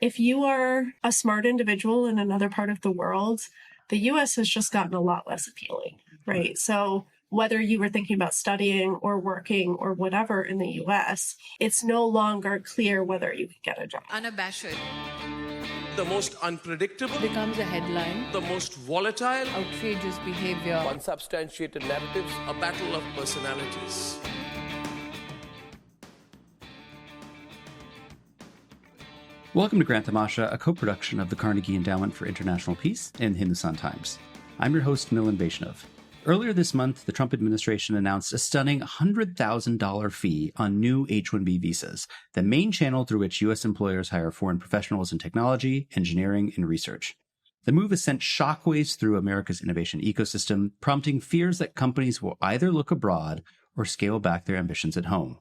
if you are a smart individual in another part of the world, the US has just gotten a lot less appealing, right? So whether you were thinking about studying or working or whatever in the US, it's no longer clear whether you can get a job. Unabashed. The most unpredictable Becomes a headline. The most volatile, Outrageous behavior. unsubstantiated narratives, a battle of personalities. Welcome to Grant Tamasha, a co-production of the Carnegie Endowment for International Peace and Hindustan Times. I'm your host, Milan. Earlier this month, the Trump administration announced a stunning $100,000 fee on new H-1B visas, the main channel through which U.S. employers hire foreign professionals in technology, engineering, and research. The move has sent shockwaves through America's innovation ecosystem, prompting fears that companies will either look abroad or scale back their ambitions at home.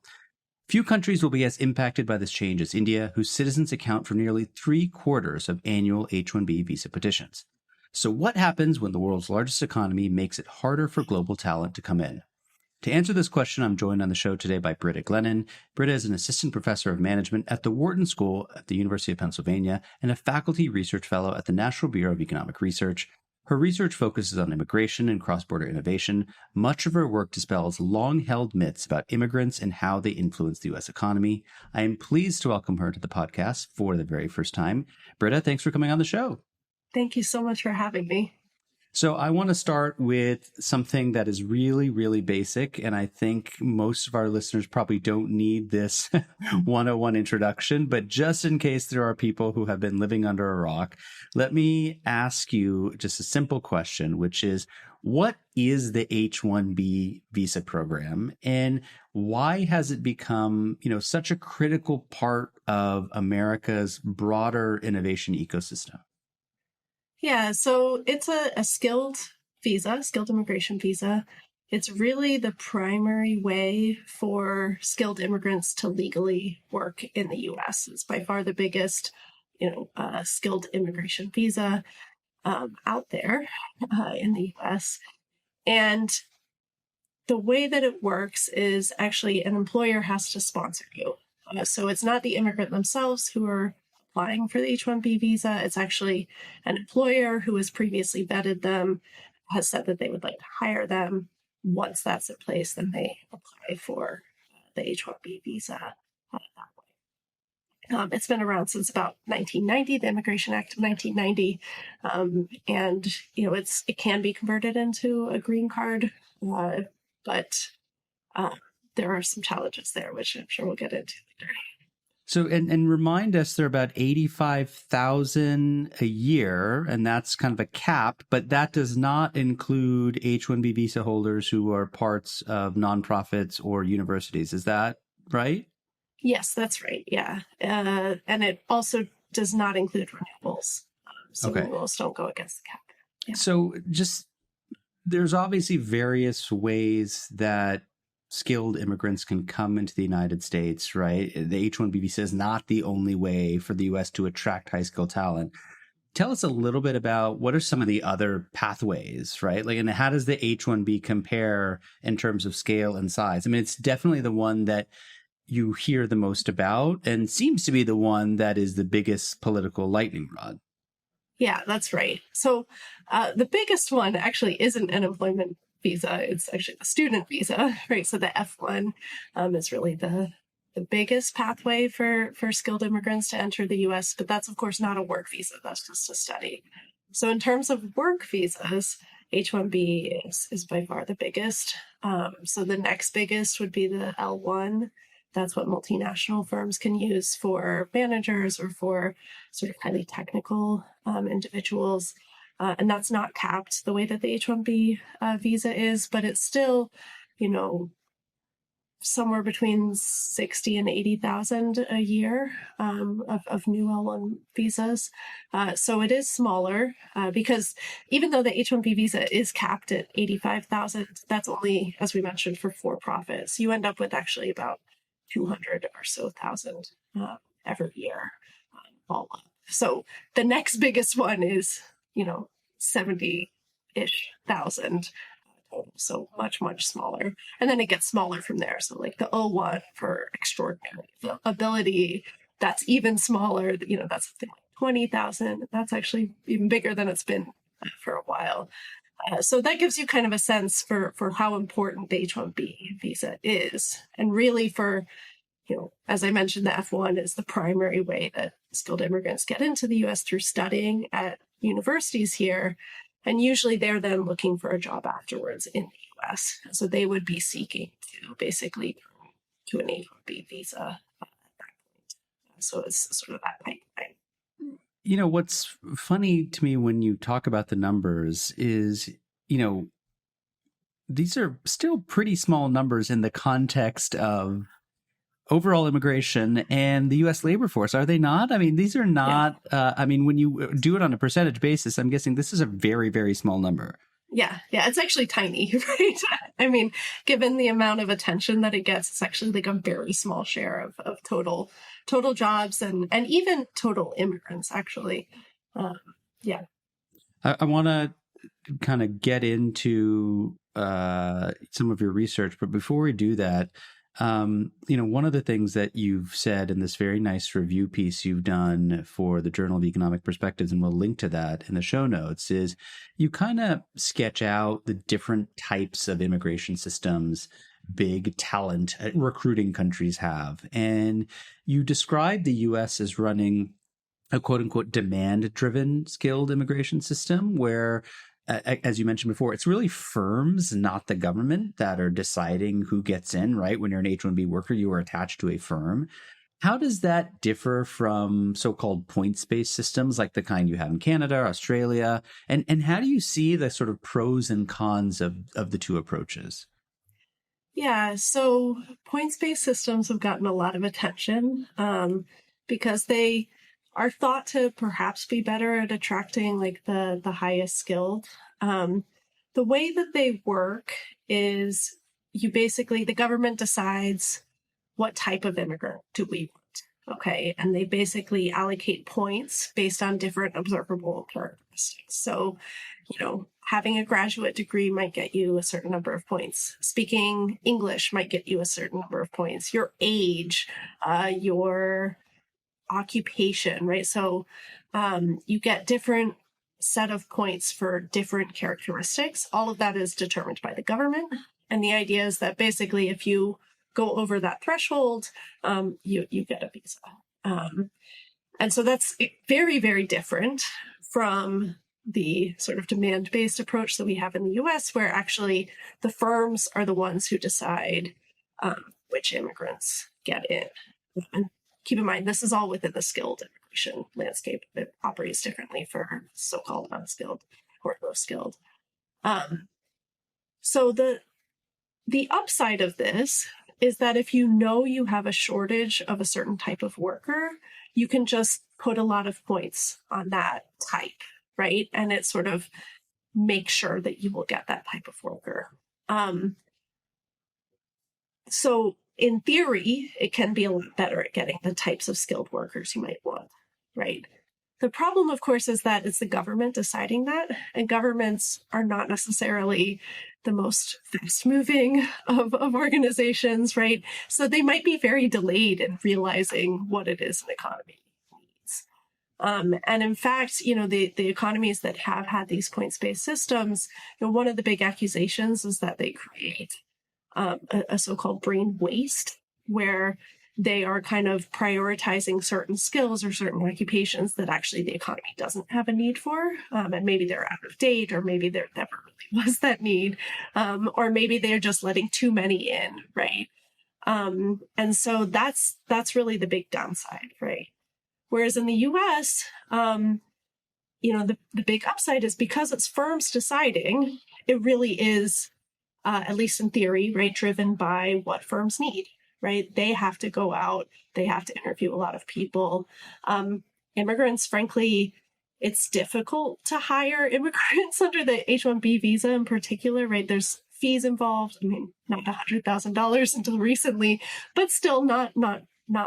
Few countries will be as impacted by this change as India, whose citizens account for nearly 3/4 of annual H-1B visa petitions. So what happens when the world's largest economy makes it harder for global talent to come in? To answer this question, I'm joined on the show today by Britta Glennon. Britta is an assistant professor of management at the Wharton School at the University of Pennsylvania and a faculty research fellow at the National Bureau of Economic Research. Her research focuses on immigration and cross-border innovation. Much of her work dispels long-held myths about immigrants and how they influence the U.S. economy. I am pleased to welcome her to the podcast for the very first time. Britta, thanks for coming on the show. Thank you so much for having me. So I want to start with something that is really, really basic, and I think most of our listeners probably don't need this 101 introduction, but just in case there are people who have been living under a rock, let me ask you just a simple question, which is, what is the H-1B visa program, and why has it become, such a critical part of America's broader innovation ecosystem? Yeah, so it's a skilled immigration visa. It's really the primary way for skilled immigrants to legally work in the U.S. It's by far the biggest, skilled immigration visa out there in the U.S. And the way that it works is actually an employer has to sponsor you. So it's not the immigrant themselves who are applying for the H-1B visa. It's actually an employer who has previously vetted them, has said that they would like to hire them. Once that's in place, then they apply for the H-1B visa that way. It's been around since about 1990, the Immigration Act of 1990, and it can be converted into a green card, but there are some challenges there, which I'm sure we'll get into later. So, and remind us, there are about 85,000 a year, and that's kind of a cap, but that does not include H-1B visa holders who are parts of nonprofits or universities. Is that right? Yes, that's right. Yeah. And it also does not include renewables. So renewables don't go against the cap. Yeah. So there's obviously various ways that skilled immigrants can come into the United States, right? The H-1B visa is not the only way for the U.S. to attract high-skilled talent. Tell us a little bit about what are some of the other pathways, right? And how does the H-1B compare in terms of scale and size? I mean, it's definitely the one that you hear the most about and seems to be the one that is the biggest political lightning rod. Yeah, that's right. So the biggest one actually isn't an employment visa. It's actually the student visa, right? So the F-1 is really the biggest pathway for skilled immigrants to enter the U.S., but that's, of course, not a work visa. That's just a study. So in terms of work visas, H-1B is by far the biggest. So the next biggest would be the L-1. That's what multinational firms can use for managers or for sort of highly technical individuals. And that's not capped the way that the H-1B visa is, but it's still, somewhere between 60 and 80,000 a year of new L1 visas. So it is smaller because even though the H-1B visa is capped at 85,000, that's only, as we mentioned, for for-profits. You end up with actually about 200 or so thousand every year all up. So the next biggest one is, 70-ish thousand. So much, much smaller. And then it gets smaller from there. So like the O1 for extraordinary, the ability that's even smaller. That's something like 20,000. That's actually even bigger than it's been for a while. So that gives you kind of a sense for how important the H-1B visa is. And really for, as I mentioned, the F-1 is the primary way that skilled immigrants get into the U.S. through studying at universities here. And usually they're then looking for a job afterwards in the U.S. So they would be seeking to basically to an H-1B visa at that point. So it's sort of that pipeline. What's funny to me when you talk about the numbers is, these are still pretty small numbers in the context of overall immigration and the U.S. labor force, are they not? I mean, these are not, when you do it on a percentage basis, I'm guessing this is a very, very small number. Yeah, it's actually tiny, right? I mean, given the amount of attention that it gets, it's actually like a very small share of total jobs and even total immigrants, actually. I want to kind of get into some of your research, but before we do that, one of the things that you've said in this very nice review piece you've done for the Journal of Economic Perspectives, and we'll link to that in the show notes, is you kind of sketch out the different types of immigration systems big talent recruiting countries have. And you describe the U.S. as running a quote unquote demand driven skilled immigration system where, as you mentioned before, it's really firms, not the government, that are deciding who gets in, right? When you're an H-1B worker, you are attached to a firm. How does that differ from so-called points-based systems like the kind you have in Canada, Australia? And how do you see the sort of pros and cons of the two approaches? Yeah, so points-based systems have gotten a lot of attention because they are thought to perhaps be better at attracting like the highest skilled. The way that they work is the government decides what type of immigrant do we want, okay? And they basically allocate points based on different observable characteristics. So, having a graduate degree might get you a certain number of points. Speaking English might get you a certain number of points. Your age, your occupation, right? So you get different set of points for different characteristics. All of that is determined by the government. And the idea is that basically if you go over that threshold, you get a visa. And so that's very, very different from the sort of demand-based approach that we have in the US, where actually the firms are the ones who decide which immigrants get in. And keep in mind, this is all within the skilled immigration landscape. It operates differently for so-called unskilled or low skilled. So the upside of this is that if you have a shortage of a certain type of worker, you can just put a lot of points on that type, right? And it sort of makes sure that you will get that type of worker. So in theory, it can be a lot better at getting the types of skilled workers you might want, right? The problem, of course, is that it's the government deciding that, and governments are not necessarily the most fast-moving of organizations, right? So they might be very delayed in realizing what it is an economy needs. And in fact, the economies that have had these points-based systems, one of the big accusations is that they create a so-called brain waste, where they are kind of prioritizing certain skills or certain occupations that actually the economy doesn't have a need for. And maybe they're out of date, or maybe there never really was that need. Or maybe they're just letting too many in, right? And so that's really the big downside, right? Whereas in the US, the big upside is because it's firms deciding, it really is, at least in theory, right, driven by what firms need. Right? They have to go out. They have to interview a lot of people. Immigrants, frankly, it's difficult to hire immigrants under the H-1B visa in particular, right? There's fees involved. I mean, not $100,000 until recently, but still not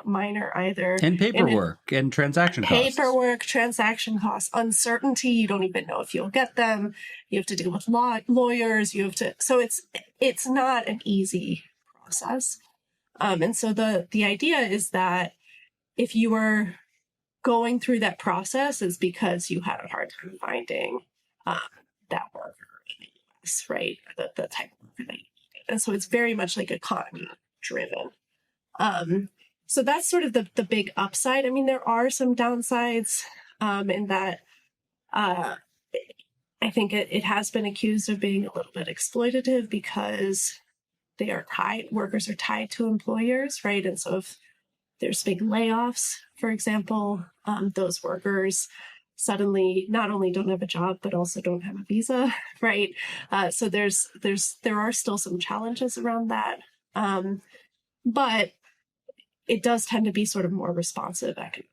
minor either. And paperwork and transaction costs. Paperwork, transaction costs, uncertainty. You don't even know if you'll get them. You have to deal with lawyers. So it's not an easy process. And so the idea is that if you were going through that process, it's because you had a hard time finding that worker in the US, right? The type of worker that you needed. And so it's very much like economy driven. So that's sort of the big upside. I mean, there are some downsides in that I think it has been accused of being a little bit exploitative because workers are tied to employers, right? And so if there's big layoffs, for example, those workers suddenly not only don't have a job, but also don't have a visa, right? So there are still some challenges around that. But it does tend to be sort of more responsive economically.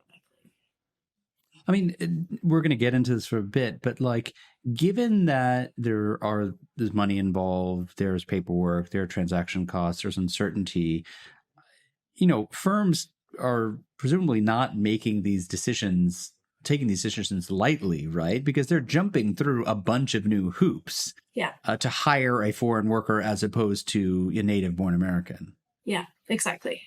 I mean, we're going to get into this for a bit, but like, given that there's money involved, there's paperwork, there are transaction costs, there's uncertainty, firms are presumably not taking these decisions lightly, right? Because they're jumping through a bunch of new hoops to hire a foreign worker as opposed to a native-born American. Yeah, exactly.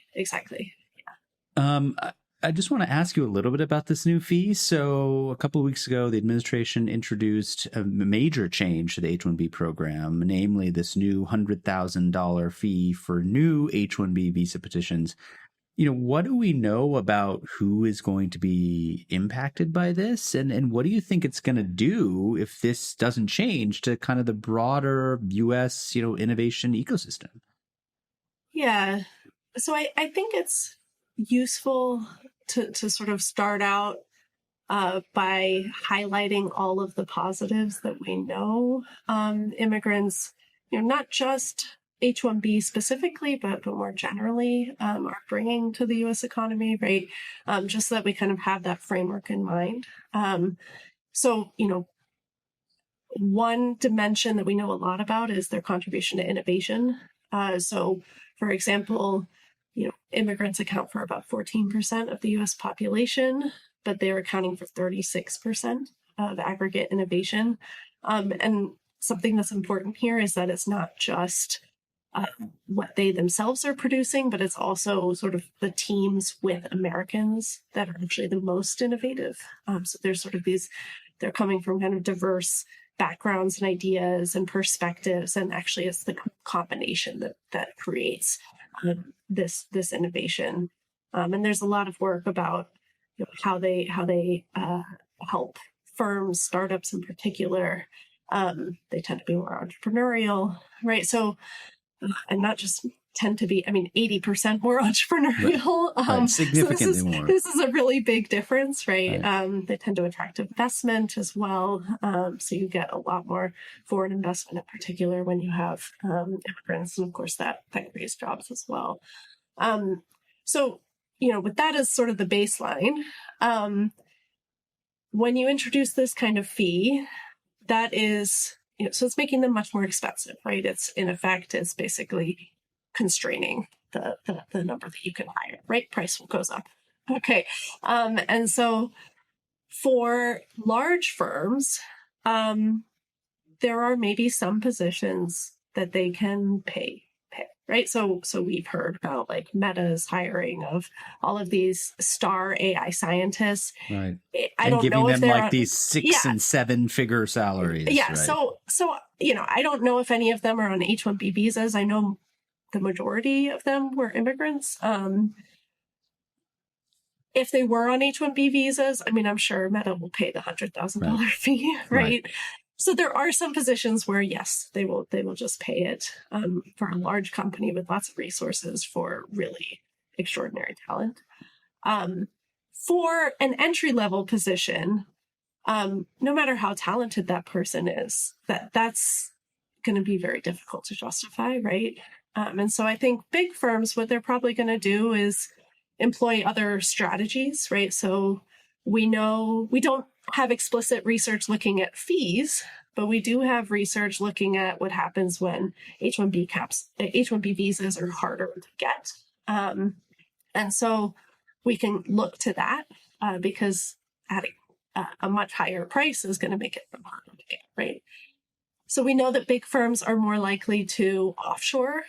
I just want to ask you a little bit about this new fee. So a couple of weeks ago, the administration introduced a major change to the H-1B program, namely this new $100,000 fee for new H-1B visa petitions. What do we know about who is going to be impacted by this? And what do you think it's going to do if this doesn't change to kind of the broader U.S., innovation ecosystem? Yeah. So I think it's useful to sort of start out by highlighting all of the positives that we know immigrants, not just H-1B specifically, but more generally are bringing to the U.S. economy, right? Just so that we kind of have that framework in mind. So, one dimension that we know a lot about is their contribution to innovation. So, for example, immigrants account for about 14% of the U.S. population, but they're accounting for 36% of aggregate innovation. And something that's important here is that it's not just what they themselves are producing, but it's also sort of the teams with Americans that are actually the most innovative. So there's sort of they're coming from kind of diverse backgrounds and ideas and perspectives, and actually it's the combination that creates this innovation. And there's a lot of work about how they help firms, startups in particular. They tend to be more entrepreneurial, right? So, and not just tend to be, 80% more entrepreneurial. Right. Significantly more. This is a really big difference, right? They tend to attract investment as well. So you get a lot more foreign investment in particular when you have immigrants. And of course that creates jobs as well. So, with that as sort of the baseline, when you introduce this kind of fee, that is, so it's making them much more expensive, right? It's in effect, it's basically constraining the number that you can hire, right? Price goes up. Okay. And so for large firms, there are maybe some positions that they can pay, right? So we've heard about like Meta's hiring of all of these star AI scientists. Right. I don't giving know them if they're like these 6 and 7 figure salaries. Yeah. Right? So I don't know if any of them are on H-1B visas. I know the majority of them were immigrants. If they were on H-1B visas, I'm sure Meta will pay the $100,000 fee, right? So there are some positions where, yes, they will just pay it for a large company with lots of resources for really extraordinary talent. For an entry-level position, no matter how talented that person is, that's going to be very difficult to justify, right? And so I think big firms, what they're probably going to do is employ other strategies, right? So we know we don't have explicit research looking at fees, but we do have research looking at what happens when H-1B visas are harder to get. And so we can look to that because adding a much higher price is going to make it harder to get, right? So we know that big firms are more likely to offshore.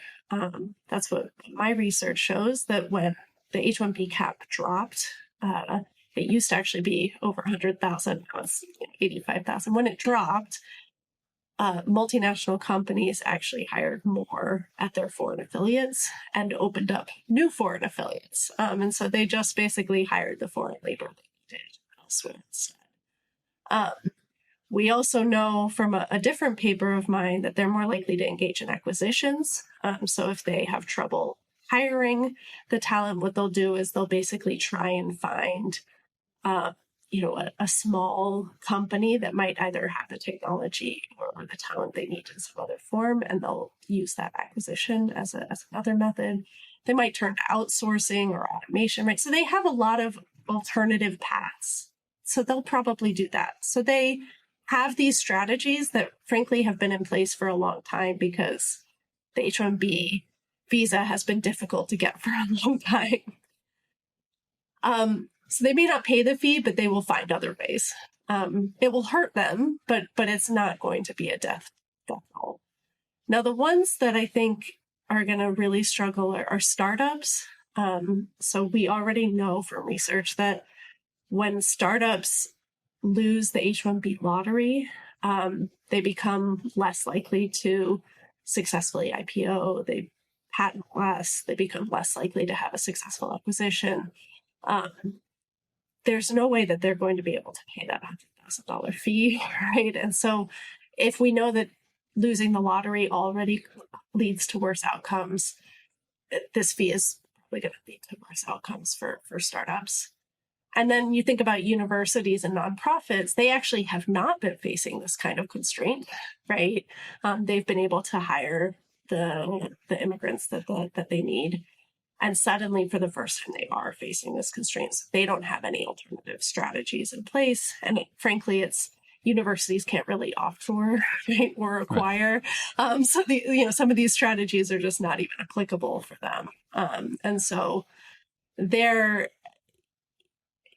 That's what my research shows, that when the H-1B cap dropped. It used to actually be over 100,000. Now it's 85,000. When it dropped, multinational companies actually hired more at their foreign affiliates and opened up new foreign affiliates. And so they just basically hired the foreign labor they needed elsewhere instead. We also know from a different paper of mine that they're more likely to engage in acquisitions. So if they have trouble hiring the talent, what they'll do is they'll basically try and find a small company that might either have the technology or the talent they need in some other form, and they'll use that acquisition as another method. They might turn to outsourcing or automation, right? So they have a lot of alternative paths. So they'll probably do that. So they have these strategies that frankly have been in place for a long time because the H-1B visa has been difficult to get for a long time. So they may not pay the fee, but they will find other ways. It will hurt them, but it's not going to be a death toll. Now, the ones that I think are going to really struggle are startups. So we already know from research that when startups lose the H-1B lottery, they become less likely to successfully IPO. They patent less. They become less likely to have a successful acquisition. There's no way that they're going to be able to pay that $100,000 fee, right? And so if we know that losing the lottery already leads to worse outcomes, this fee is probably going to lead to worse outcomes for startups. And then you think about universities and nonprofits, they actually have not been facing this kind of constraint, right? They've been able to hire the immigrants that they need. And suddenly, for the first time, they are facing this constraint. So they don't have any alternative strategies in place. And frankly, it's universities can't really offshore, right, or acquire. Right. So some of these strategies are just not even applicable for them. And so they're,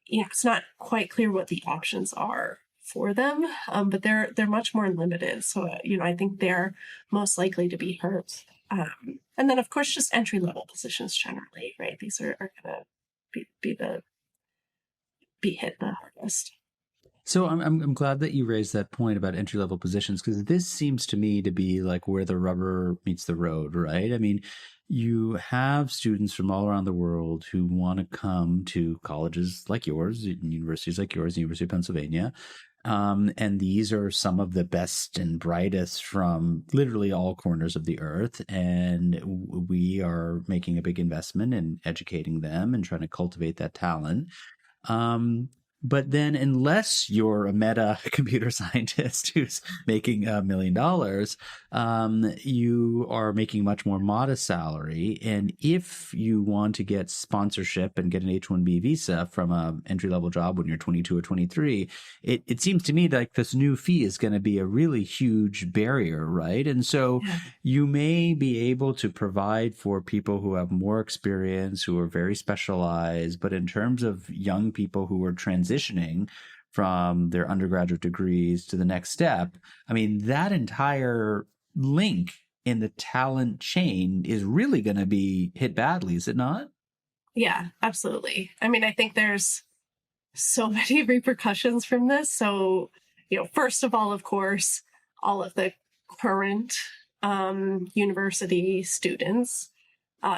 it's not quite clear what the options are for them, but they're much more limited. So, I think they're most likely to be hurt. And then, of course, just entry-level positions generally, right? These are going to be hit the hardest. So I'm glad that you raised that point about entry-level positions, because this seems to me to be like where the rubber meets the road, right? I mean, you have students from all around the world who want to come to colleges like yours, universities like yours, University of Pennsylvania. And these are some of the best and brightest from literally all corners of the earth. And we are making a big investment in educating them and trying to cultivate that talent. But then unless you're a meta computer scientist who's making $1 million, you are making much more modest salary. And if you want to get sponsorship and get an H-1B visa from an entry-level job when you're 22 or 23, it seems to me like this new fee is going to be a really huge barrier, right? And so you may be able to provide for people who have more experience, who are very specialized, but in terms of young people who are transitioning from their undergraduate degrees to the next step, I mean, that entire link in the talent chain is really going to be hit badly, is it not? Yeah, absolutely. I mean, I think there's so many repercussions from this. So, first of all, of course, all of the current university students,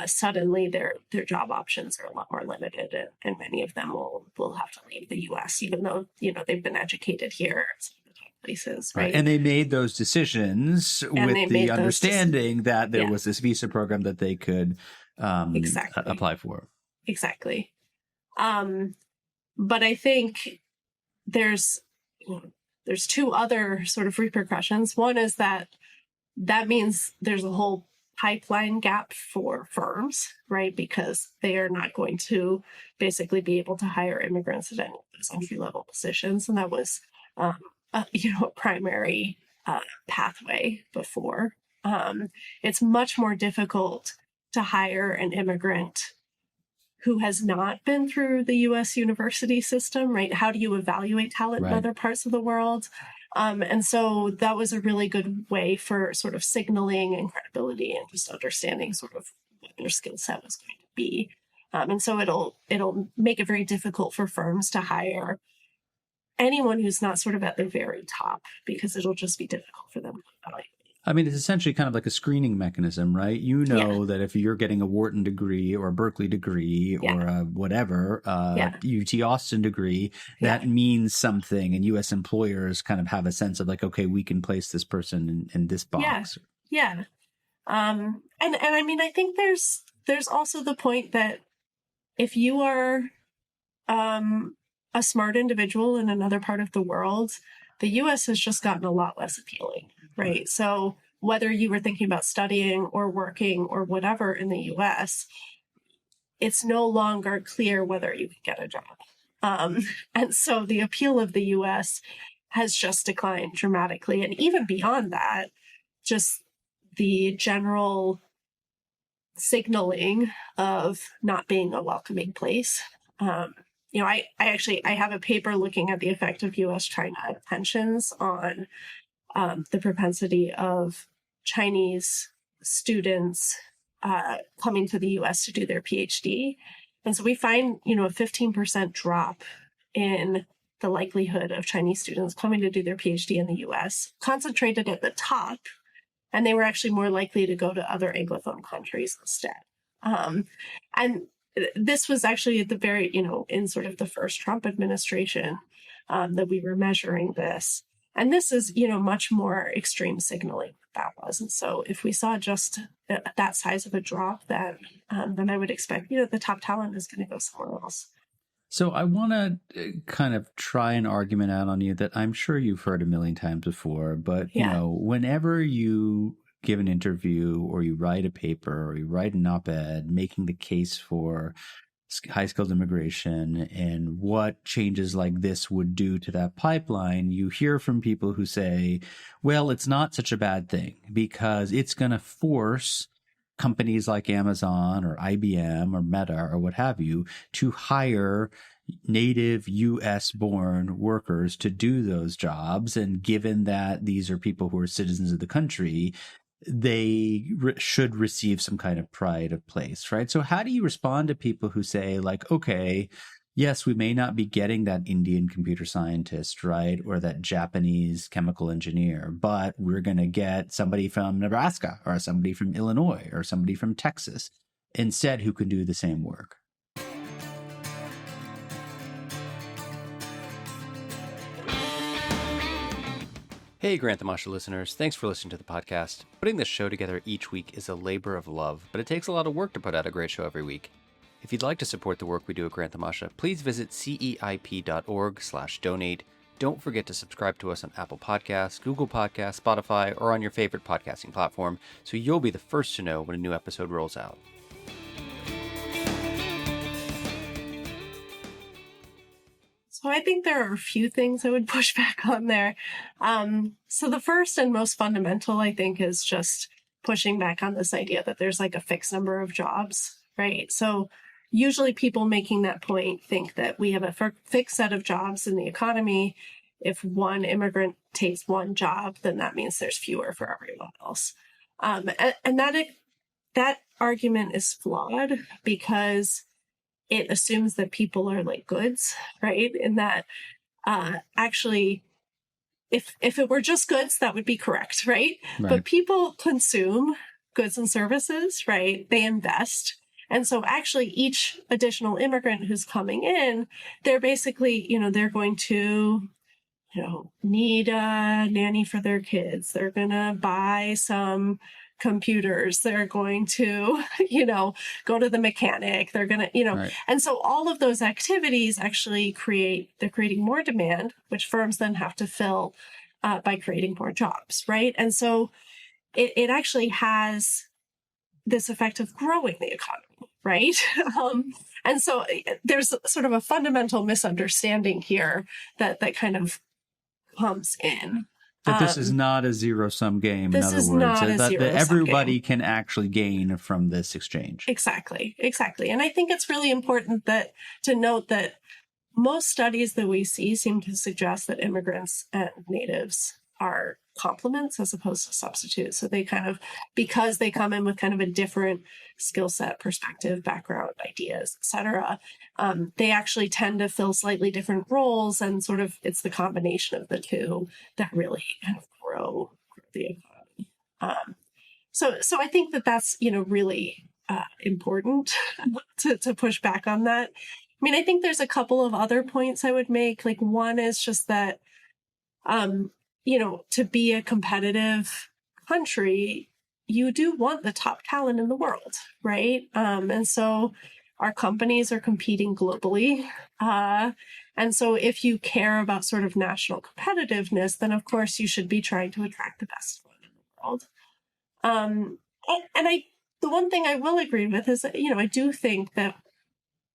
suddenly their job options are a lot more limited, and many of them will have to leave the U.S., even though they've been educated here at some of the top places, right? And they made those decisions with the understanding that there was this visa program that they could apply for. Exactly. But I think there's two other sort of repercussions. One is that means there's a whole pipeline gap for firms, right? Because they are not going to basically be able to hire immigrants at any of those entry-level positions. And that was, a primary pathway before. It's much more difficult to hire an immigrant who has not been through the U.S. university system, right? How do you evaluate talent in other parts of the world? And so that was a really good way for sort of signaling and credibility and just understanding sort of what their skill set was going to be. And so it'll make it very difficult for firms to hire anyone who's not sort of at the very top, because it'll just be difficult for them to evaluate. I mean, it's essentially kind of like a screening mechanism, right? You know that if you're getting a Wharton degree or a Berkeley degree or a whatever, UT Austin degree, that means something. And U.S. employers kind of have a sense of like, okay, we can place this person in this box. Yeah. And I mean, I think there's also the point that if you are a smart individual in another part of the world, the U.S. has just gotten a lot less appealing, right? So whether you were thinking about studying or working or whatever in the U.S., it's no longer clear whether you can get a job. And so the appeal of the U.S. has just declined dramatically. And even beyond that, just the general signaling of not being a welcoming place. I have a paper looking at the effect of U.S.-China tensions on the propensity of Chinese students coming to the U.S. to do their PhD. And so we find, a 15% drop in the likelihood of Chinese students coming to do their PhD in the U.S., concentrated at the top, and they were actually more likely to go to other Anglophone countries instead. And this was actually at the very, in sort of the first Trump administration that we were measuring this. And this is, much more extreme signaling that was. And so if we saw just that size of a drop, then I would expect, the top talent is going to go somewhere else. So I want to kind of try an argument out on you that I'm sure you've heard a million times before, but, whenever you give an interview or you write a paper or you write an op-ed making the case for high-skilled immigration and what changes like this would do to that pipeline, you hear from people who say, well, it's not such a bad thing because it's going to force companies like Amazon or IBM or Meta or what have you to hire native U.S.-born workers to do those jobs. And given that these are people who are citizens of the country, they should receive some kind of pride of place, right? So how do you respond to people who say like, okay, yes, we may not be getting that Indian computer scientist, right? Or that Japanese chemical engineer, but we're going to get somebody from Nebraska or somebody from Illinois or somebody from Texas instead who can do the same work. Hey, Grant the Masha listeners. Thanks for listening to the podcast. Putting this show together each week is a labor of love, but it takes a lot of work to put out a great show every week. If you'd like to support the work we do at Grant the Masha, please visit ceip.org/donate. Don't forget to subscribe to us on Apple Podcasts, Google Podcasts, Spotify, or on your favorite podcasting platform, so you'll be the first to know when a new episode rolls out. So I think there are a few things I would push back on there. So the first and most fundamental, I think, is just pushing back on this idea that there's like a fixed number of jobs, right? So usually people making that point think that we have a fixed set of jobs in the economy. If one immigrant takes one job, then that means there's fewer for everyone else. And that argument is flawed because it assumes that people are like goods, right? And that actually, if it were just goods, that would be correct, right? But people consume goods and services, right? They invest. And so actually each additional immigrant who's coming in, they're basically, they're going to, need a nanny for their kids. They're going to buy some computers. They're going to, go to the mechanic. They're going to, and so all of those activities actually they're creating more demand, which firms then have to fill by creating more jobs, right? And so it actually has this effect of growing the economy, right? And so there's sort of a fundamental misunderstanding here that kind of comes in. That this is not a zero-sum game, in other words. That everybody can actually gain from this exchange. Exactly. And I think it's really important to note that most studies that we see seem to suggest that immigrants and natives are complements as opposed to substitutes. So they kind of, because they come in with kind of a different skill set, perspective, background, ideas, etc., they actually tend to fill slightly different roles, and sort of it's the combination of the two that really kind of grow the economy. So I think that that's, really important to push back on that. I mean, I think there's a couple of other points I would make. Like, one is just that, to be a competitive country, you do want the top talent in the world, right? And so our companies are competing globally. And so if you care about sort of national competitiveness, then of course you should be trying to attract the best one in the world. The one thing I will agree with is that, I do think that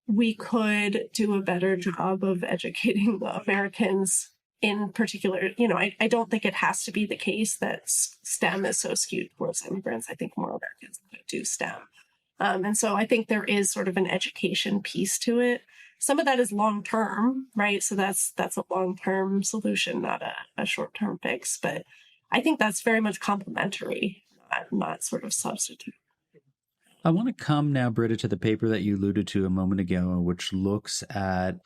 we could do a better job of educating Americans in particular. I don't think it has to be the case that STEM is so skewed towards immigrants. I think more Americans do STEM. And so I think there is sort of an education piece to it. Some of that is long-term, right? So that's a long-term solution, not a short-term fix. But I think that's very much complementary, not sort of substitute. I want to come now, Britta, to the paper that you alluded to a moment ago, which looks at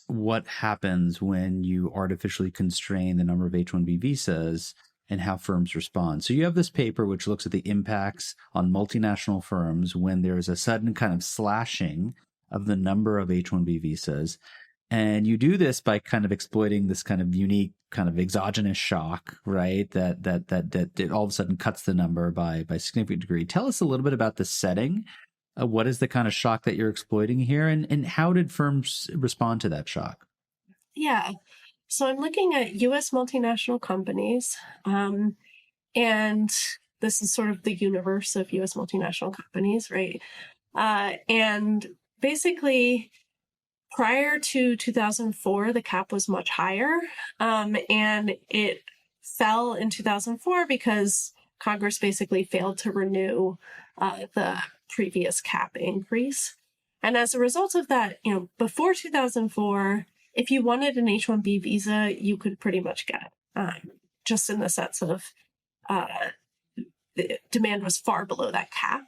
what happens when you artificially constrain the number of H-1B visas and how firms respond. So you have this paper which looks at the impacts on multinational firms when there's a sudden kind of slashing of the number of H-1B visas. And you do this by kind of exploiting this kind of unique kind of exogenous shock, right? That it all of a sudden cuts the number by a significant degree. Tell us a little bit about the setting. What is the kind of shock that you're exploiting here, and how did firms respond to that shock? Yeah. So I'm looking at U.S. multinational companies, and this is sort of the universe of U.S. multinational companies, right? And basically, prior to 2004, the cap was much higher, and it fell in 2004 because Congress basically failed to renew the previous cap increase. And as a result of that, before 2004, if you wanted an H-1B visa, you could pretty much get it, just in the sense of the demand was far below that cap.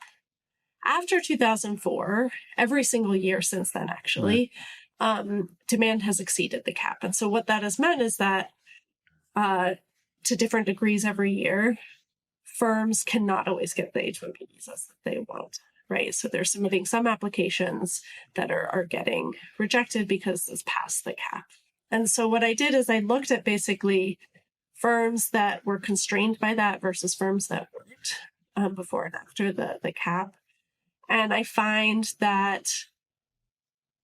After 2004, every single year since then, actually, demand has exceeded the cap. And so what that has meant is that to different degrees every year, firms cannot always get the H-1B visas that they want, right? So they're submitting some applications that are getting rejected because it's past the cap. And so what I did is I looked at basically firms that were constrained by that versus firms that weren't before and after the cap. And I find that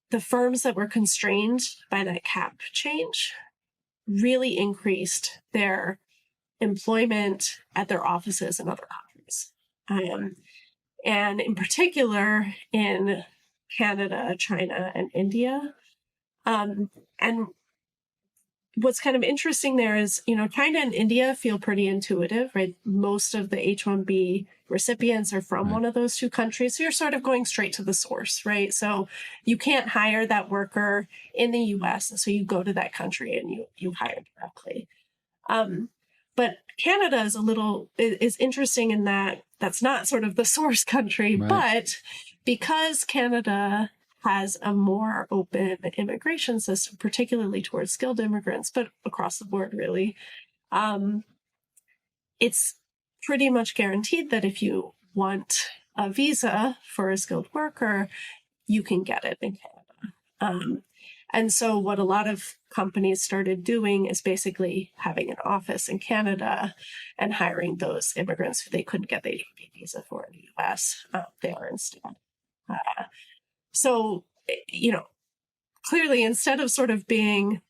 the firms that were constrained by that cap change really increased their employment at their offices in other countries. And in particular in Canada, China, and India. And what's kind of interesting there is, China and India feel pretty intuitive, right? Most of the H-1B recipients are from one of those two countries. So you're sort of going straight to the source, right? So you can't hire that worker in the US. And so you go to that country and you hire directly. But Canada is interesting in that that's not sort of the source country, but because Canada has a more open immigration system, particularly towards skilled immigrants, but across the board, really, it's pretty much guaranteed that if you want a visa for a skilled worker, you can get it in Canada. And so what a lot of companies started doing is basically having an office in Canada and hiring those immigrants who they couldn't get the H-1B visa for in the US. They are instead. So, clearly, instead of sort of being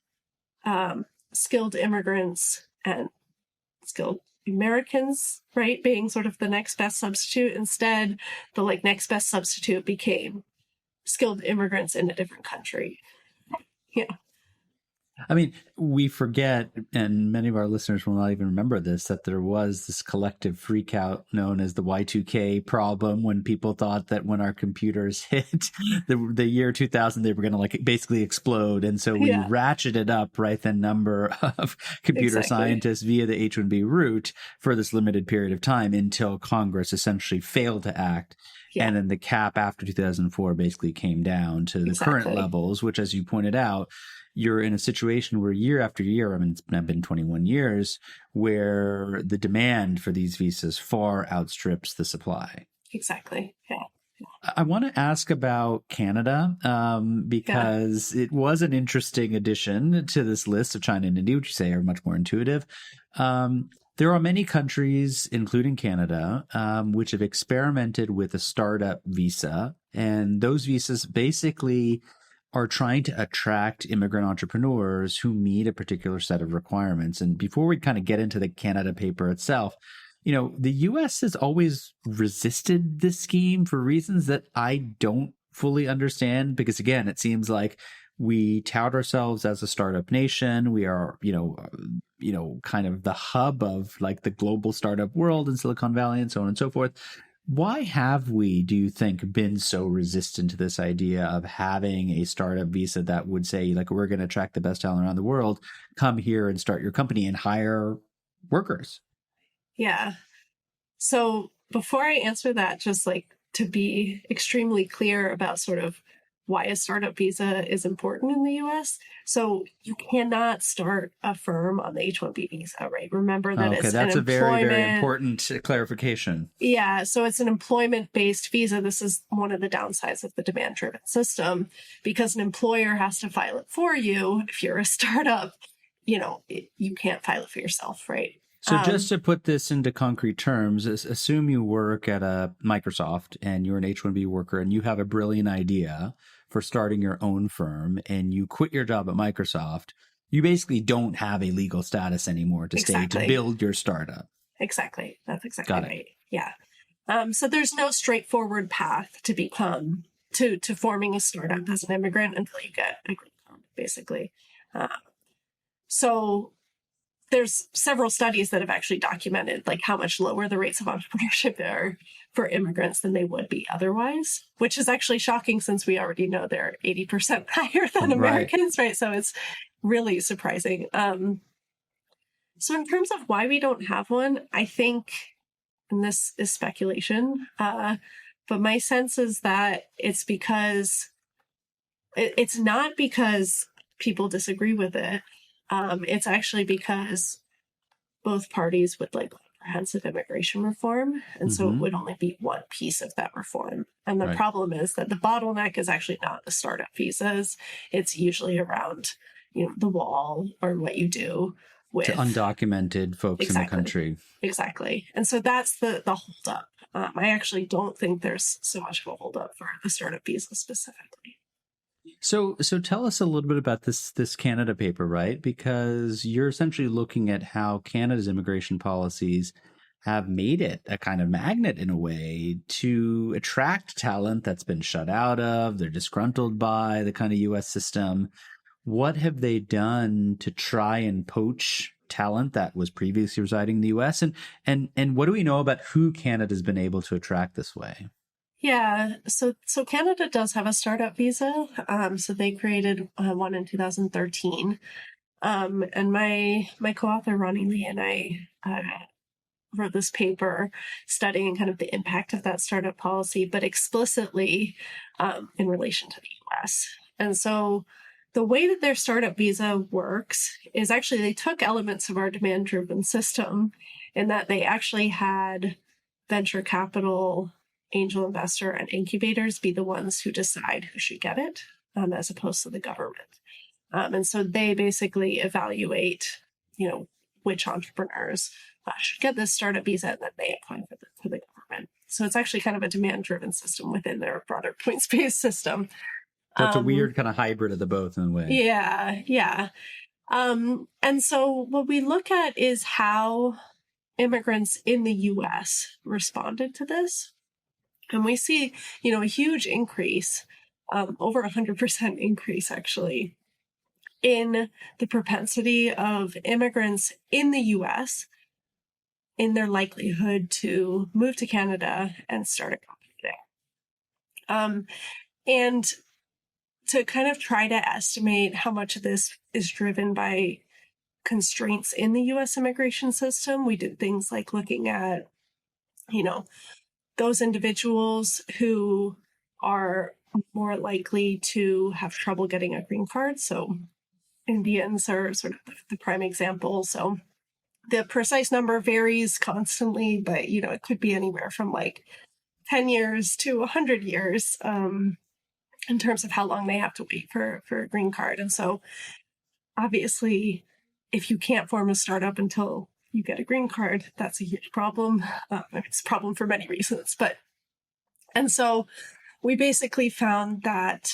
skilled immigrants and skilled Americans, right, being sort of the next best substitute, instead, the next best substitute became skilled immigrants in a different country. Yeah. I mean, we forget, and many of our listeners will not even remember this, that there was this collective freakout known as the Y2K problem when people thought that when our computers hit the year 2000, they were going to like basically explode. And so we Yeah, ratcheted up, right, the number of computer exactly. scientists via the H-1B route for this limited period of time until Congress essentially failed to act. Yeah, And then the cap after 2004 basically came down to the current exactly. levels, which, as you pointed out, you're in a situation where year after year, I mean, it's now been 21 years, where the demand for these visas far outstrips the supply. Exactly. Yeah. I want to ask about Canada because it was an interesting addition to this list of China and India, which you say are much more intuitive. There are many countries, including Canada, which have experimented with a startup visa. And those visas basically are trying to attract immigrant entrepreneurs who meet a particular set of requirements. And before we kind of get into the Canada paper itself, the US has always resisted this scheme for reasons that I don't fully understand, because again, it seems like we tout ourselves as a startup nation. We are, kind of the hub of like the global startup world in Silicon Valley and so on and so forth. Why have we, do you think, been so resistant to this idea of having a startup visa that would say, like, we're going to attract the best talent around the world, come here and start your company and hire workers? Yeah. So before I answer that, just like to be extremely clear about sort of why a startup visa is important in the US. So you cannot start a firm on the H-1B visa, right? Remember that it's that's an a very, very important clarification. Yeah, so it's an employment-based visa. This is one of the downsides of the demand-driven system, because an employer has to file it for you. If you're a startup, you can't file it for yourself, right? So just to put this into concrete terms, assume you work at a Microsoft and you're an H-1B worker and you have a brilliant idea for starting your own firm and you quit your job at Microsoft. You basically don't have a legal status anymore to stay to build your startup. Exactly. That's exactly right. Yeah. So there's no straightforward path to become to forming a startup as an immigrant until you get a green card, basically. So there's several studies that have actually documented like how much lower the rates of entrepreneurship are for immigrants than they would be otherwise, which is actually shocking since we already know they're 80% higher than Americans, right? So it's really surprising. So in terms of why we don't have one, I think, and this is speculation, but my sense is that it's because it's not because people disagree with it. It's actually because both parties would like comprehensive immigration reform. And so it would only be one piece of that reform. And the problem is that the bottleneck is actually not the startup visas. It's usually around, the wall or what you do with to undocumented folks in the country. Exactly. And so that's the holdup. I actually don't think there's so much of a holdup for the startup visa specifically. So tell us a little bit about this Canada paper, right? Because you're essentially looking at how Canada's immigration policies have made it a kind of magnet in a way to attract talent that's been shut out of, they're disgruntled by the kind of U.S. system. What have they done to try and poach talent that was previously residing in the U.S.? And what do we know about who Canada's been able to attract this way? Yeah, so Canada does have a startup visa. So they created one in 2013. And my co-author Ronnie Lee and I wrote this paper studying kind of the impact of that startup policy, but explicitly in relation to the U.S. And so the way that their startup visa works is actually they took elements of our demand-driven system in that they actually had venture capital, angel investor, and incubators be the ones who decide who should get it, as opposed to the government. And so they basically evaluate, which entrepreneurs should get this startup visa, and then they apply for the government. So it's actually kind of a demand-driven system within their broader points-based system. That's a weird kind of hybrid of the both in a way. Yeah. And so what we look at is how immigrants in the U.S. responded to this. And we see, a huge increase, over 100% increase actually, in the propensity of immigrants in the US in their likelihood to move to Canada and start a company there. And to kind of try to estimate how much of this is driven by constraints in the US immigration system, we did things like looking at, those individuals who are more likely to have trouble getting a green card. So Indians are sort of the prime example. So the precise number varies constantly, but, it could be anywhere from like 10 years to 100 years in terms of how long they have to wait for a green card. And so obviously, if you can't form a startup until you get a green card, that's a huge problem. It's a problem for many reasons. And so we basically found that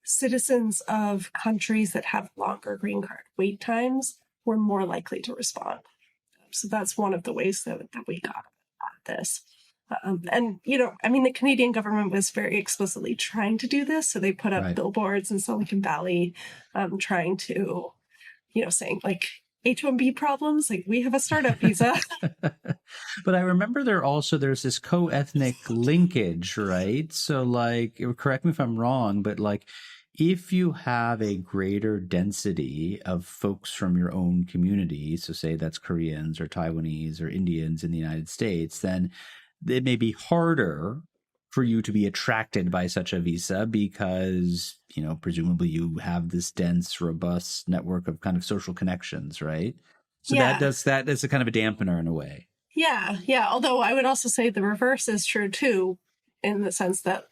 citizens of countries that have longer green card wait times were more likely to respond. So that's one of the ways that we got at this. The Canadian government was very explicitly trying to do this. So they put up billboards in Silicon Valley trying to, saying like, H-1B problems, like we have a startup visa. But I remember there's this co-ethnic linkage, right? So like, correct me if I'm wrong, but like if you have a greater density of folks from your own community, so say that's Koreans or Taiwanese or Indians in the United States, then it may be harder for you to be attracted by such a visa because, presumably you have this dense, robust network of kind of social connections, right? So that is a kind of a dampener in a way. Yeah. Although I would also say the reverse is true too, in the sense that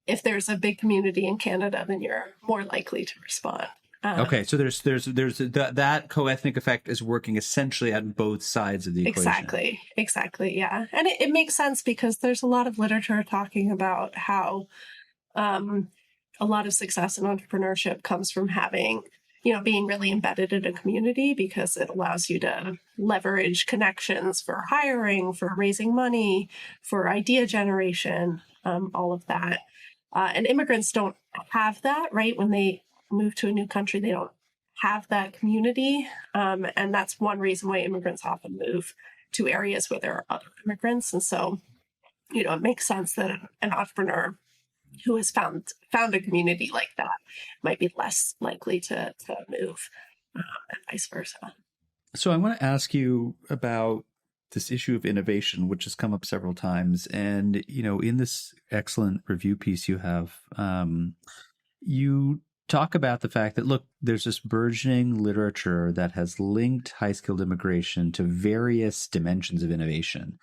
if there's a big community in Canada, then you're more likely to respond. Okay, so there's that co-ethnic effect is working essentially on both sides of the equation. Exactly, yeah. And it makes sense because there's a lot of literature talking about how a lot of success in entrepreneurship comes from having, being really embedded in a community because it allows you to leverage connections for hiring, for raising money, for idea generation, all of that. And immigrants don't have that, right? When they move to a new country, they don't have that community. And that's one reason why immigrants often move to areas where there are other immigrants. And so, it makes sense that an entrepreneur who has found a community like that might be less likely to move and vice versa. So I want to ask you about this issue of innovation, which has come up several times. And, in this excellent review piece you have, you talk about the fact that, look, there's this burgeoning literature that has linked high-skilled immigration to various dimensions of innovation.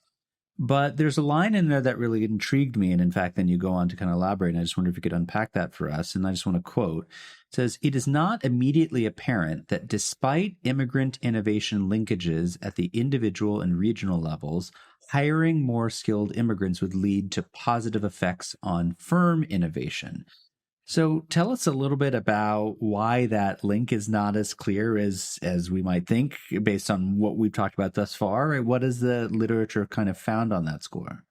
But there's a line in there that really intrigued me. And in fact, then you go on to kind of elaborate. And I just wonder if you could unpack that for us. And I just want to quote, it says, "It is not immediately apparent that despite immigrant innovation linkages at the individual and regional levels, hiring more skilled immigrants would lead to positive effects on firm innovation." So tell us a little bit about why that link is not as clear as we might think based on what we've talked about thus far. What has the literature kind of found on that score?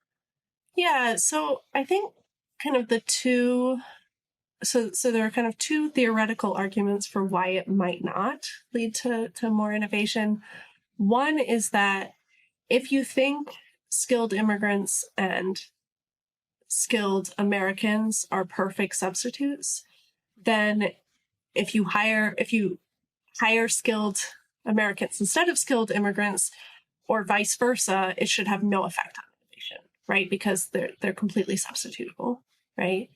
Yeah, so I think kind of so there are kind of two theoretical arguments for why it might not lead to more innovation. One is that if you think skilled immigrants and skilled Americans are perfect substitutes, then if you hire skilled Americans instead of skilled immigrants, or vice versa, it should have no effect on innovation, right? Because they're completely substitutable, right?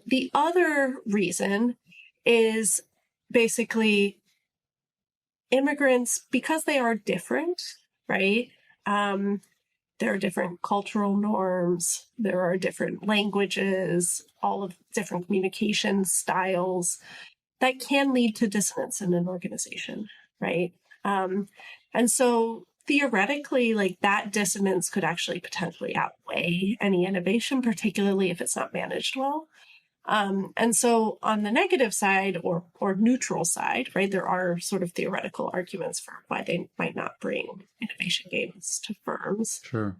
The other reason is basically immigrants, because they are different, right? There are different cultural norms, there are different languages, all of different communication styles that can lead to dissonance in an organization, right? And so theoretically, like that dissonance could actually potentially outweigh any innovation, particularly if it's not managed well. And so on the negative side or neutral side, right, there are sort of theoretical arguments for why they might not bring innovation gains to firms. Sure.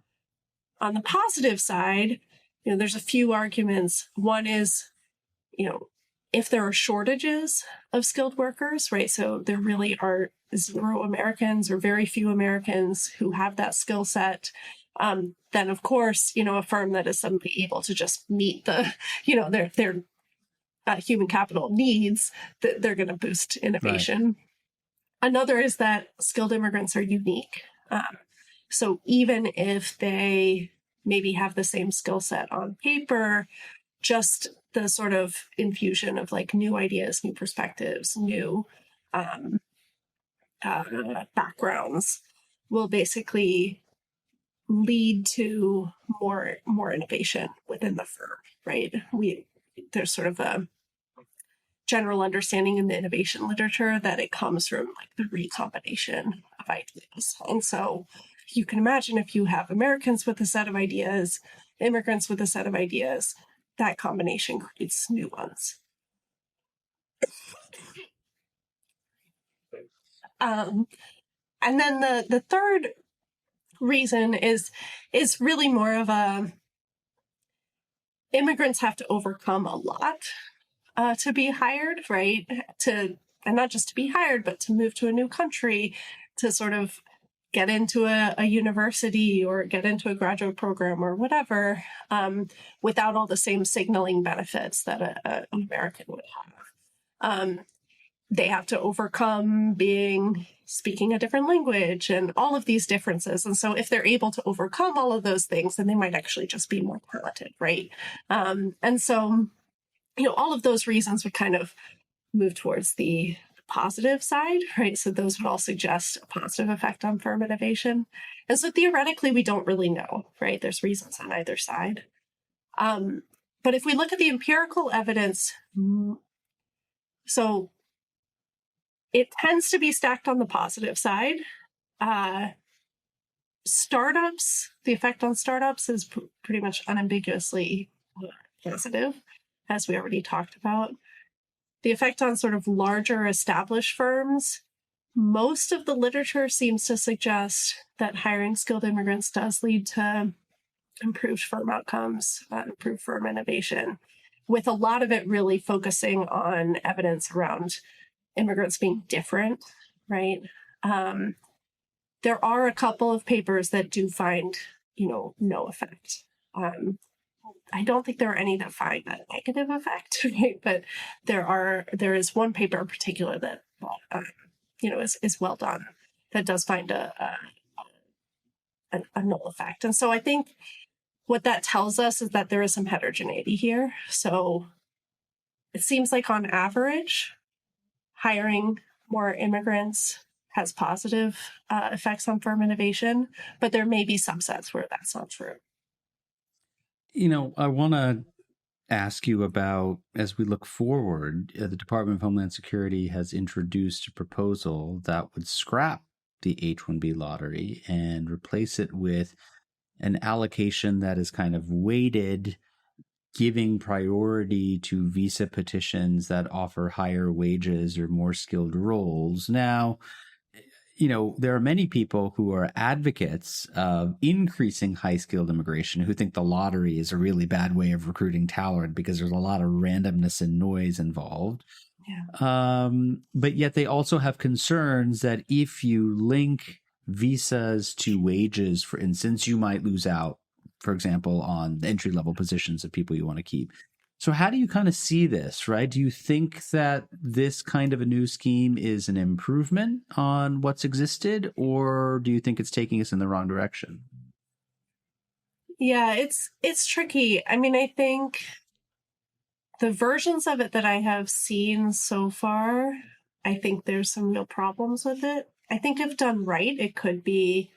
On the positive side, there's a few arguments. One is, if there are shortages of skilled workers, right? So there really are zero Americans or very few Americans who have that skill set. Then of course, a firm that is suddenly able to just meet the, their human capital needs, that they're going to boost innovation. Right. Another is that skilled immigrants are unique. So even if they maybe have the same skill set on paper, just the sort of infusion of like new ideas, new perspectives, new backgrounds will basically lead to more innovation within the firm, right? There's sort of a general understanding in the innovation literature that it comes from like the recombination of ideas. And so you can imagine if you have Americans with a set of ideas, immigrants with a set of ideas, that combination creates new ones. And then the third reason is really more of a immigrants have to overcome a lot to be hired, right? And not just to be hired, but to move to a new country, to sort of get into a university or get into a graduate program or whatever, without all the same signaling benefits that an American would have. They have to overcome speaking a different language and all of these differences. And so if they're able to overcome all of those things, then they might actually just be more talented, right? And so, all of those reasons would kind of move towards the positive side, right? So those would all suggest a positive effect on firm innovation. And so theoretically, we don't really know, right? There's reasons on either side. But if we look at the empirical evidence, so it tends to be stacked on the positive side. Startups, the effect on startups is pretty much unambiguously positive, as we already talked about. The effect on sort of larger established firms, most of the literature seems to suggest that hiring skilled immigrants does lead to improved firm outcomes, improved firm innovation, with a lot of it really focusing on evidence around immigrants being different, right? There are a couple of papers that do find, no effect. I don't think there are any that find a negative effect, right? But there is one paper in particular that, is well done, that does find a null effect. And so I think what that tells us is that there is some heterogeneity here. So it seems like on average, hiring more immigrants has positive effects on firm innovation, but there may be subsets where that's not true. I want to ask you about, as we look forward, the Department of Homeland Security has introduced a proposal that would scrap the H-1B lottery and replace it with an allocation that is kind of weighted, giving priority to visa petitions that offer higher wages or more skilled roles. Now, there are many people who are advocates of increasing high-skilled immigration who think the lottery is a really bad way of recruiting talent because there's a lot of randomness and noise involved. Yeah. But yet they also have concerns that if you link visas to wages, for instance, you might lose out, for example, on the entry-level positions of people you want to keep. So how do you kind of see this, right? Do you think that this kind of a new scheme is an improvement on what's existed, or do you think it's taking us in the wrong direction? Yeah, it's tricky. I mean, I think the versions of it that I have seen so far, I think there's some real problems with it. I think if done right, it could be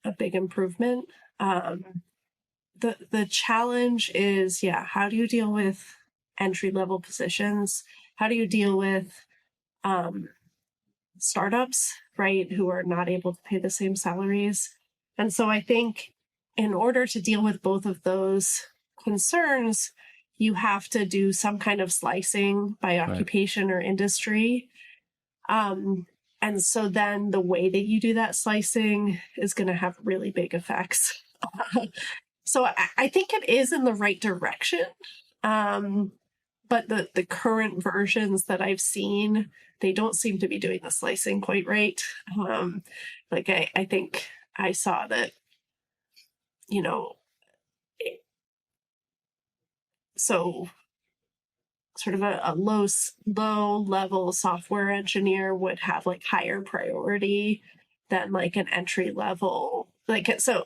a big improvement. The challenge is, how do you deal with entry-level positions? How do you deal with startups, right, who are not able to pay the same salaries? And so I think in order to deal with both of those concerns, you have to do some kind of slicing by occupation or industry. And so then the way that you do that slicing is going to have really big effects. So I think it is in the right direction. but the current versions that I've seen, they don't seem to be doing the slicing quite right. Like I think I saw that, you know, so sort of a low level software engineer would have like higher priority than like an entry level. Like, so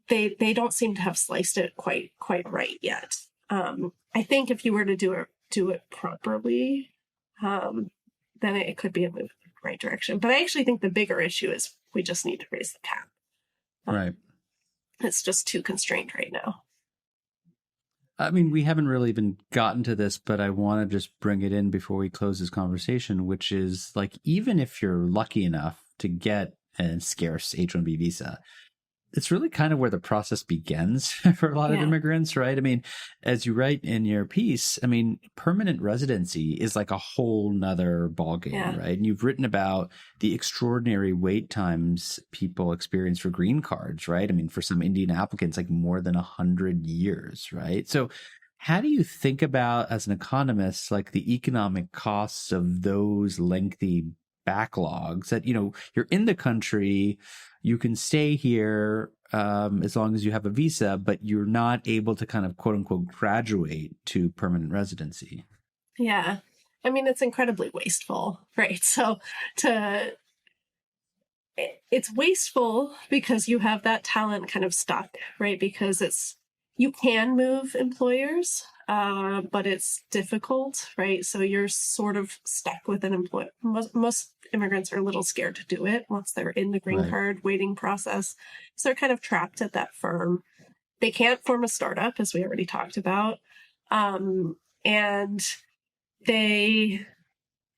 they don't seem to have sliced it quite right yet. I think if you were to do it properly, then it could be a move in the right direction. But I actually think the bigger issue is we just need to raise the cap. Right. It's just too constrained right now. I mean, we haven't really even gotten to this, but I want to just bring it in before we close this conversation, which is like, even if you're lucky enough to get a scarce H-1B visa, it's really kind of where the process begins for a lot of immigrants, right? I mean, as you write in your piece, I mean, permanent residency is like a whole nother ballgame, right? And you've written about the extraordinary wait times people experience for green cards, right? I mean, for some Indian applicants, like more than 100 years, right? So how do you think about, as an economist, like the economic costs of those lengthy backlogs that, you know, you're in the country, you can stay here as long as you have a visa, but you're not able to kind of quote unquote graduate to permanent residency. Yeah. I mean, it's incredibly wasteful, right? So it's wasteful because you have that talent kind of stuck, right? Because you can move employers, but it's difficult, right? So you're sort of stuck with an employer. Most immigrants are a little scared to do it once they're in the green card waiting process. So they're kind of trapped at that firm. They can't form a startup, as we already talked about. And they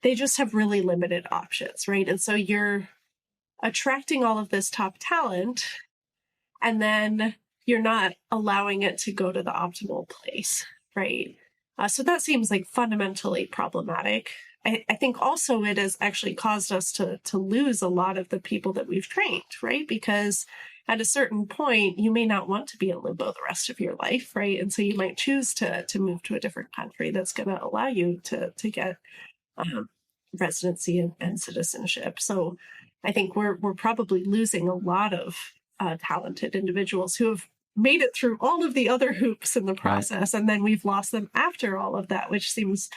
just have really limited options, right? And so you're attracting all of this top talent, and then you're not allowing it to go to the optimal place, right? So that seems like fundamentally problematic. I think also it has actually caused us to lose a lot of the people that we've trained, right? Because at a certain point, you may not want to be in limbo the rest of your life, right? And so you might choose to move to a different country that's going to allow you to get residency and citizenship. So I think we're probably losing a lot of talented individuals who have made it through all of the other hoops in the process, and then we've lost them after all of that, which seems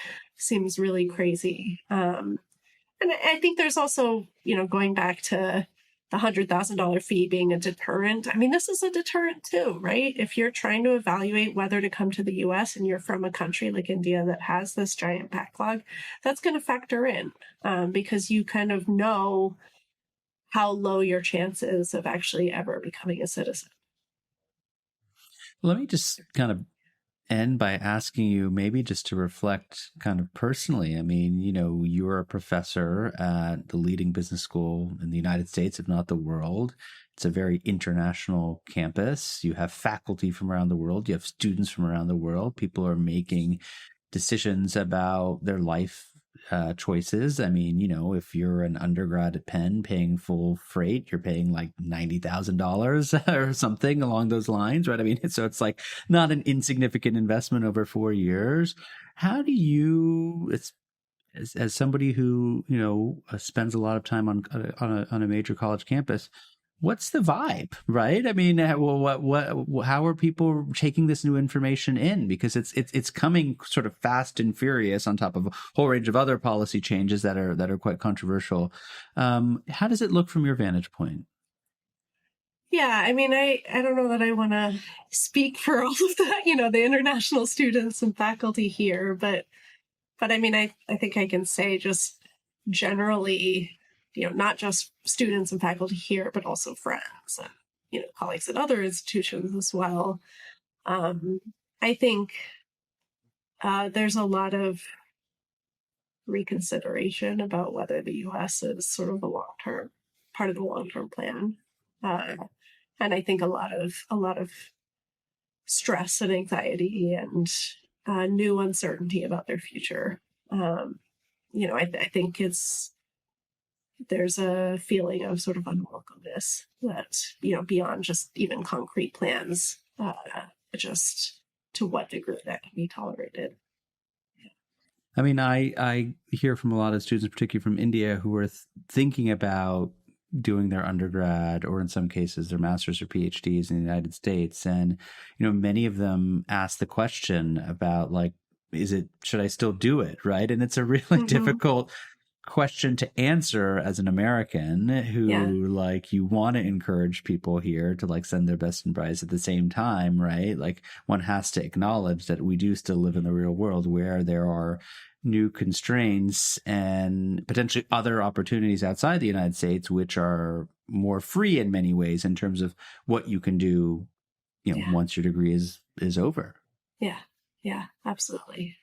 really crazy. And I think there's also, you know, going back to the $100,000 fee being a deterrent. I mean, this is a deterrent too, right? If you're trying to evaluate whether to come to the US and you're from a country like India that has this giant backlog, that's going to factor in because you kind of know how low your chances of actually ever becoming a citizen. Let me just kind of end by asking you maybe just to reflect kind of personally. I mean, you know, you're a professor at the leading business school in the United States, if not the world. It's a very international campus. You have faculty from around the world. You have students from around the world. People are making decisions about their life choices. I mean, you know, if you're an undergrad at Penn paying full freight, you're paying like $90,000 or something along those lines, right? I mean, so it's like not an insignificant investment over 4 years. How do you, as somebody who, you know, spends a lot of time on a major college campus, what's the vibe, right? I mean, how are people taking this new information in? Because it's coming sort of fast and furious on top of a whole range of other policy changes that are quite controversial. How does it look from your vantage point? Yeah, I mean, I don't know that I want to speak for all of the, you know, the international students and faculty here, but I mean, I think I can say just generally, you know, not just students and faculty here, but also friends and, you know, colleagues at other institutions as well. I think there's a lot of reconsideration about whether the U.S. is sort of a part of the long-term plan. And I think a lot of stress and anxiety and new uncertainty about their future. You know, I think there's a feeling of sort of unwelcomeness that, you know, beyond just even concrete plans, just to what degree that can be tolerated. I mean, I hear from a lot of students, particularly from India, who are thinking about doing their undergrad or in some cases their master's or PhDs in the United States. And, many of them ask the question about like, should I still do it? Right. And it's a really difficult question to answer as an American who like you want to encourage people here to like send their best and brightest at the same time, right? Like one has to acknowledge that we do still live in the real world where there are new constraints and potentially other opportunities outside the United States, which are more free in many ways in terms of what you can do, once your degree is over. Yeah, absolutely.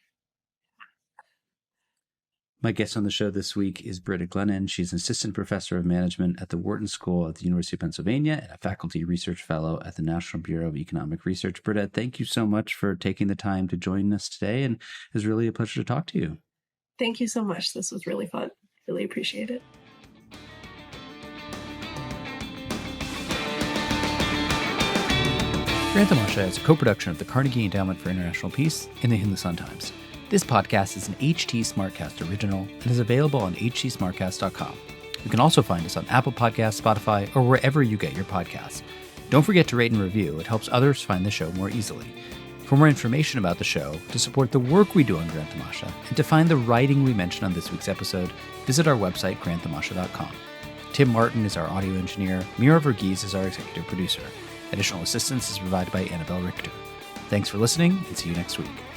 My guest on the show this week is Britta Glennon. She's an assistant professor of management at the Wharton School at the University of Pennsylvania and a faculty research fellow at the National Bureau of Economic Research. Britta, thank you so much for taking the time to join us today, and it was really a pleasure to talk to you. Thank you so much. This was really fun. Really appreciate it. Grant Tamasha is a co-production of the Carnegie Endowment for International Peace and the Hindustan Times. This podcast is an HT Smartcast original and is available on htsmartcast.com. You can also find us on Apple Podcasts, Spotify, or wherever you get your podcasts. Don't forget to rate and review. It helps others find the show more easily. For more information about the show, to support the work we do on Grant Tamasha, and to find the writing we mentioned on this week's episode, visit our website, granttamasha.com. Tim Martin is our audio engineer. Mira Verghese is our executive producer. Additional assistance is provided by Annabelle Richter. Thanks for listening, and see you next week.